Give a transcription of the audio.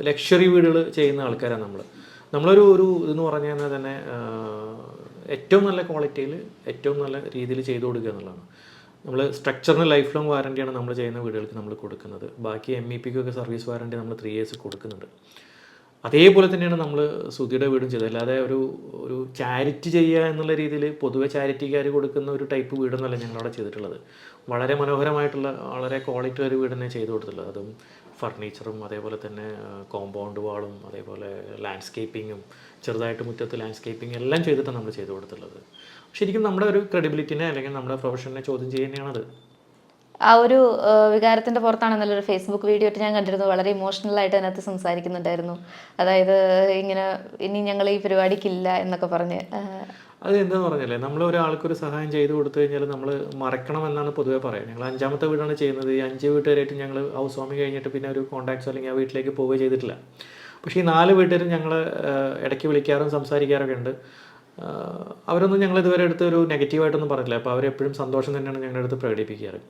Luxury വീടുകൾ ചെയ്യുന്ന ആൾക്കാരാണ് നമ്മളൊരു ഇതെന്ന് പറഞ്ഞു കഴിഞ്ഞാൽ തന്നെ ഏറ്റവും നല്ല ക്വാളിറ്റിയിൽ ഏറ്റവും നല്ല രീതിയിൽ ചെയ്തു കൊടുക്കുക എന്നുള്ളതാണ്. നമ്മൾ സ്ട്രക്ചറിന് ലൈഫ് ലോങ് വാറൻറ്റിയാണ് നമ്മൾ ചെയ്യുന്ന വീടുകൾക്ക് നമ്മൾ കൊടുക്കുന്നത്. ബാക്കി MEPക്കൊക്കെ സർവീസ് വാറൻറ്റി നമ്മൾ 3 years കൊടുക്കുന്നുണ്ട്. അതേപോലെ തന്നെയാണ് നമ്മൾ സുധിയുടെ വീടും ചെയ്തത്. അല്ലാതെ ഒരു ചാരിറ്റി ചെയ്യുക എന്നുള്ള രീതിയിൽ പൊതുവെ ചാരിറ്റിക്കാർ കൊടുക്കുന്ന ഒരു ടൈപ്പ് വീടൊന്നുമല്ല ഞങ്ങളവിടെ ചെയ്തിട്ടുള്ളത്. വളരെ മനോഹരമായിട്ടുള്ള വളരെ ക്വാളിറ്റി ഒരു വീട് തന്നെ ചെയ്തു കൊടുത്തിട്ടുള്ളത്. അതും ഫർണിച്ചറും അതേപോലെ തന്നെ കോമ്പൗണ്ട് വാളും അതേപോലെ ലാൻഡ്സ്കേപ്പിങ്ങും ചെറുതായിട്ട് മുറ്റത്ത് ലാൻഡ്സ്കേപ്പിംഗ് എല്ലാം ചെയ്തിട്ടാണ് നമ്മൾ ചെയ്തു കൊടുത്തിട്ടുള്ളത്. ശരിക്കും നമ്മുടെ ഒരു ക്രെഡിബിലിറ്റിനെ അല്ലെങ്കിൽ നമ്മുടെ പ്രൊഫഷനെ ചോദ്യം ചെയ്യുന്നതാണത്. ആ ഒരു വികാരത്തിന്റെ പുറത്താണെന്നല്ലോ ഒരു ഫേസ്ബുക്ക് വീഡിയോ ഞാൻ കണ്ടിരുന്നു. വളരെ ഇമോഷണൽ ആയിട്ട് അതിനകത്ത് സംസാരിക്കുന്നുണ്ടായിരുന്നു. അതായത് ഇങ്ങനെ ഇനി ഞങ്ങൾ ഈ പരിപാടിക്കില്ല എന്നൊക്കെ പറഞ്ഞ്. അത് എന്താണെന്ന് പറഞ്ഞാലേ, നമ്മൾ ഒരാൾക്കൊരു സഹായം ചെയ്തു കൊടുത്തു കഴിഞ്ഞാൽ നമ്മൾ മറക്കണം എന്നാണ് പൊതുവേ പറയുക. ഞങ്ങൾ 5ാമത്തെ വീടാണ് ചെയ്യുന്നത്. ഈ 5 വീട്ടുകാരായിട്ട് ഞങ്ങൾ ഹൗസ് വാമിങ് കഴിഞ്ഞിട്ട് പിന്നെ ഒരു കോൺടാക്ട്സോ അല്ലെങ്കിൽ ആ വീട്ടിലേക്ക് പോവുകയോ ചെയ്തിട്ടില്ല. പക്ഷേ ഈ 4 വീട്ടുകാരും ഞങ്ങൾ ഇടയ്ക്ക് വിളിക്കാറും സംസാരിക്കാറൊക്കെ ഉണ്ട്. അവരൊന്നും ഞങ്ങൾ ഇതുവരെ അടുത്ത് ഒരു നെഗറ്റീവായിട്ടൊന്നും പറഞ്ഞില്ല. അപ്പോൾ അവരെപ്പോഴും സന്തോഷം തന്നെയാണ് ഞങ്ങളുടെ അടുത്ത് പ്രകടിപ്പിക്കാറ്.